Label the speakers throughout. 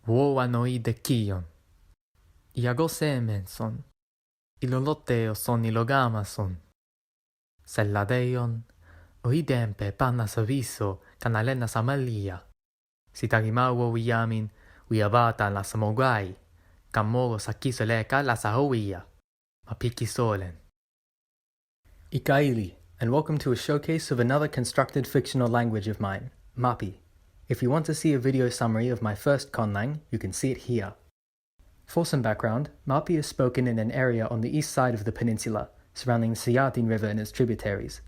Speaker 1: Woanoi de kion. Iagosemen son. Iloloteo son ilogama son. Selladeion. Oidempe panas aviso canalena samalia. Sitagimawo wiamin wiabata la samogai. Kamoro sakisoleka la sahoia. Mapiki solen.
Speaker 2: Ikaili, and welcome to a showcase of another constructed fictional language of mine, Mapi. If you want to see a video summary of my first Conlang, you can see it here. For some background, Mapi is spoken in an area on the east side of the peninsula, surrounding the Siatin River and its tributaries.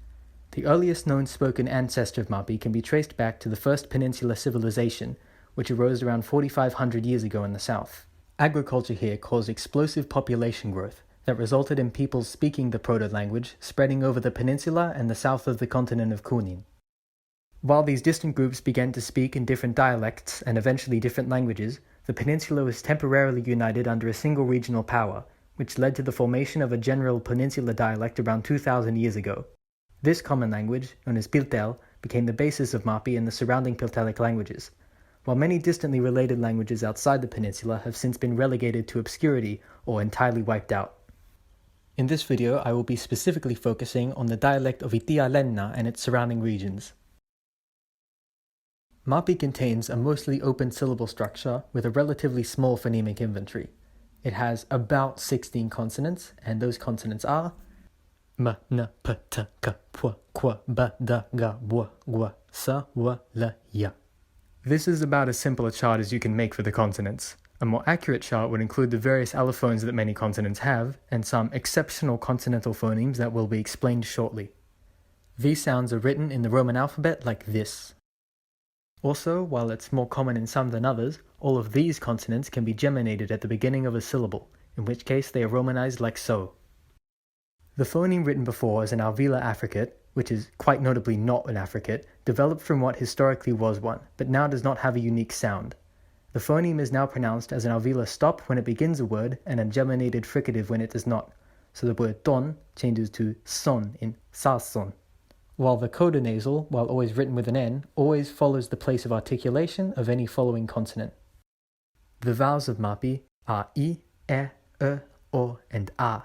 Speaker 2: The earliest known spoken ancestor of Mapi can be traced back to the first peninsular civilization, which arose around 4,500 years ago in the south. Agriculture here caused explosive population growth that resulted in peoples speaking the proto-language spreading over the peninsula and the south of the continent of Kunin. While these distant groups began to speak in different dialects and eventually different languages, the peninsula was temporarily united under a single regional power, which led to the formation of a general peninsular dialect around 2,000 years ago. This common language, known as Piltel, became the basis of Mapi and the surrounding Piltelic languages, while many distantly related languages outside the peninsula have since been relegated to obscurity or entirely wiped out. In this video, I will be specifically focusing on the dialect of Itialenna and its surrounding regions. Mapi contains a mostly open syllable structure with a relatively small phonemic inventory. It has about 16 consonants, and those consonants are m, n, p, t, k, p, qu, b, d, g, w, g, s, w, l, y. This is about as simple a chart as you can make for the consonants. A more accurate chart would include the various allophones that many consonants have, and some exceptional consonantal phonemes that will be explained shortly. These sounds are written in the Roman alphabet like this. Also, while it's more common in some than others, all of these consonants can be geminated at the beginning of a syllable, in which case they are romanized like so. The phoneme written before as an alveolar affricate, which is quite notably not an affricate, developed from what historically was one, but now does not have a unique sound. The phoneme is now pronounced as an alveolar stop when it begins a word and a geminated fricative when it does not, so the word ton changes to son in sason. While the coda nasal, while always written with an N, always follows the place of articulation of any following consonant. The vowels of Mapi are I, E, O, and A.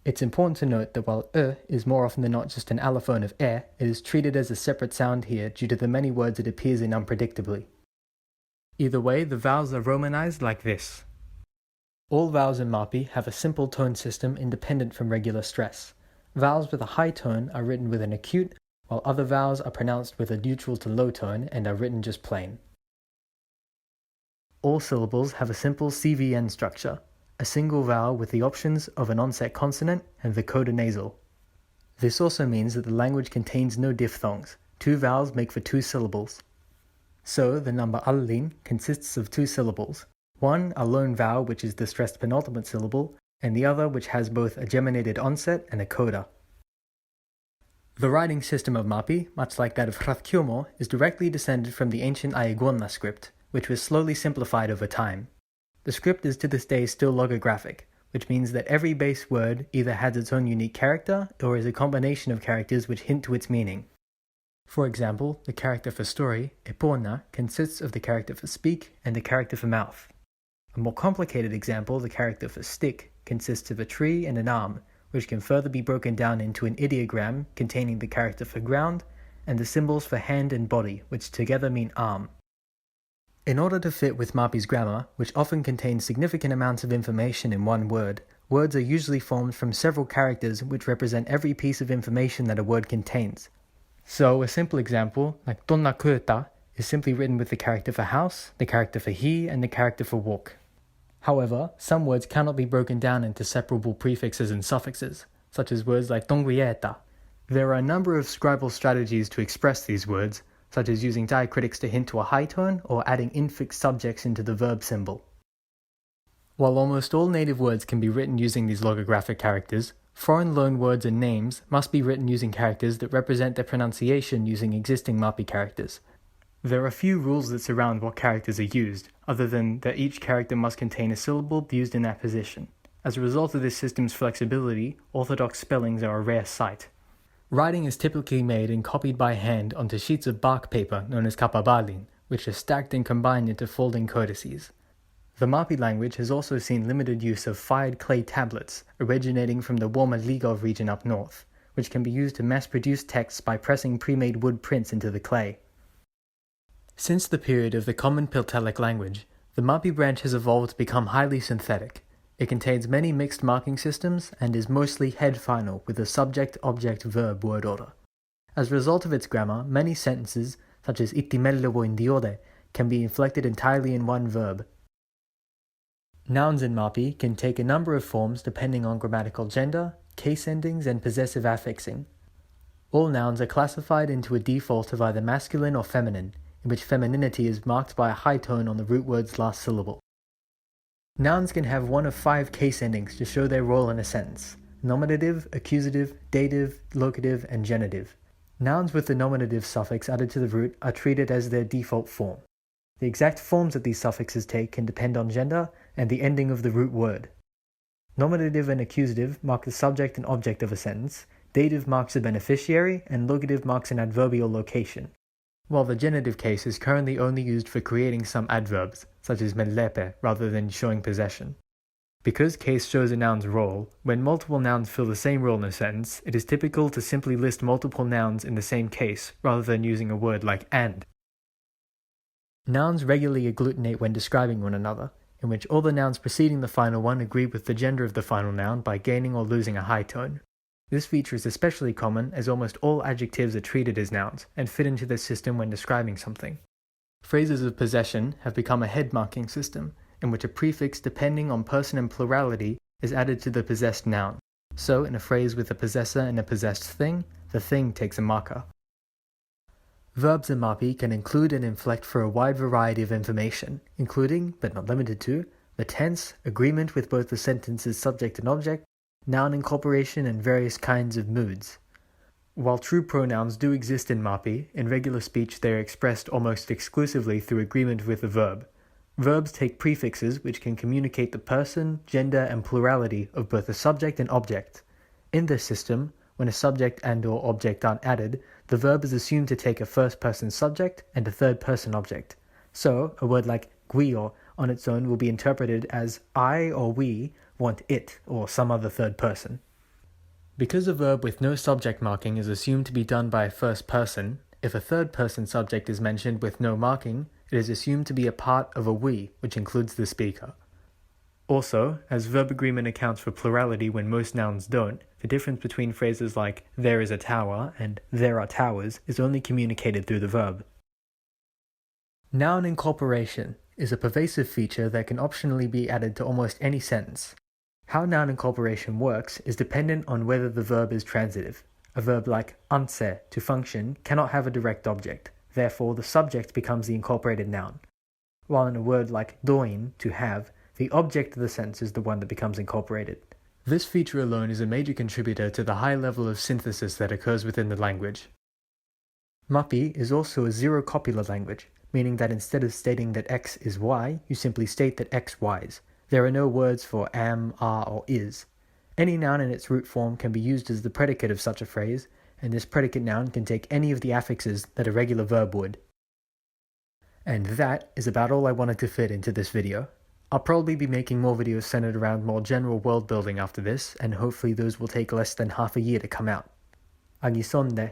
Speaker 2: It's important to note that while is more often than not just an allophone of it is treated as a separate sound here due to the many words it appears in unpredictably. Either way, the vowels are romanized like this. All vowels in Mapi have a simple tone system independent from regular stress. Vowels with a high tone are written with an acute, while other vowels are pronounced with a neutral to low tone and are written just plain. All syllables have a simple CVN structure, a single vowel with the options of an onset consonant and the coda nasal. This also means that the language contains no diphthongs. Two vowels make for two syllables. So, the number allin consists of two syllables, one a lone vowel which is the stressed penultimate syllable, and the other which has both a geminated onset and a coda. The writing system of Mapi, much like that of Hrathkyomo, is directly descended from the ancient Aigonna script, which was slowly simplified over time. The script is to this day still logographic, which means that every base word either has its own unique character or is a combination of characters which hint to its meaning. For example, the character for story, epona, consists of the character for speak and the character for mouth. A more complicated example, the character for stick, consists of a tree and an arm, which can further be broken down into an ideogram containing the character for ground and the symbols for hand and body, which together mean arm. In order to fit with Mapi's grammar, which often contains significant amounts of information in one word, words are usually formed from several characters which represent every piece of information that a word contains. So, a simple example, like donna köta, is simply written with the character for house, the character for he, and the character for walk. However, some words cannot be broken down into separable prefixes and suffixes, such as words like donguieta. There are a number of scribal strategies to express these words, such as using diacritics to hint to a high tone or adding infix subjects into the verb symbol. While almost all native words can be written using these logographic characters, foreign loan words and names must be written using characters that represent their pronunciation using existing Mapi characters. There are few rules that surround what characters are used, other than that each character must contain a syllable used in that position. As a result of this system's flexibility, orthodox spellings are a rare sight. Writing is typically made and copied by hand onto sheets of bark paper known as kapabalin, which are stacked and combined into folding codices. The Mapi language has also seen limited use of fired clay tablets originating from the warmer Ligov region up north, which can be used to mass-produce texts by pressing pre-made wood prints into the clay. Since the period of the Common Piltelic language, the Mapi branch has evolved to become highly synthetic. It contains many mixed marking systems and is mostly head-final with a subject-object-verb word order. As a result of its grammar, many sentences, such as ittimellevo in diode, can be inflected entirely in one verb. Nouns in Mapi can take a number of forms depending on grammatical gender, case endings, and possessive affixing. All nouns are classified into a default of either masculine or feminine, in which femininity is marked by a high tone on the root word's last syllable. Nouns can have one of 5 case endings to show their role in a sentence: nominative, accusative, dative, locative, and genitive. Nouns with the nominative suffix added to the root are treated as their default form. The exact forms that these suffixes take can depend on gender and the ending of the root word. Nominative and accusative mark the subject and object of a sentence, dative marks a beneficiary, and locative marks an adverbial location, while the genitive case is currently only used for creating some adverbs, such as mellepe, rather than showing possession. Because case shows a noun's role, when multiple nouns fill the same role in a sentence, it is typical to simply list multiple nouns in the same case, rather than using a word like and. Nouns regularly agglutinate when describing one another, in which all the nouns preceding the final one agree with the gender of the final noun by gaining or losing a high tone. This feature is especially common as almost all adjectives are treated as nouns and fit into this system when describing something. Phrases of possession have become a head marking system, in which a prefix depending on person and plurality is added to the possessed noun. So, in a phrase with a possessor and a possessed thing, the thing takes a marker. Verbs in Mapi can include and inflect for a wide variety of information, including, but not limited to, the tense, agreement with both the sentence's subject and object, noun incorporation, and various kinds of moods. While true pronouns do exist in Mapi, in regular speech they are expressed almost exclusively through agreement with the verb. Verbs take prefixes which can communicate the person, gender, and plurality of both the subject and object. In this system, when a subject and/or object aren't added, the verb is assumed to take a first-person subject and a third-person object. So, a word like guio on its own will be interpreted as I or we want it or some other third person. Because a verb with no subject marking is assumed to be done by a first person, if a third-person subject is mentioned with no marking, it is assumed to be a part of a we, which includes the speaker. Also, as verb agreement accounts for plurality when most nouns don't, the difference between phrases like there is a tower and there are towers is only communicated through the verb. Noun incorporation is a pervasive feature that can optionally be added to almost any sentence. How noun incorporation works is dependent on whether the verb is transitive. A verb like anse, to function, cannot have a direct object, therefore the subject becomes the incorporated noun. While in a word like doin, to have, the object of the sentence is the one that becomes incorporated. This feature alone is a major contributor to the high level of synthesis that occurs within the language. Mapi is also a zero-copular language, meaning that instead of stating that x is y, you simply state that x y's. There are no words for am, are, or is. Any noun in its root form can be used as the predicate of such a phrase, and this predicate noun can take any of the affixes that a regular verb would. And that is about all I wanted to fit into this video. I'll probably be making more videos centered around more general world building after this, and hopefully those will take less than half a year to come out. Agisonde.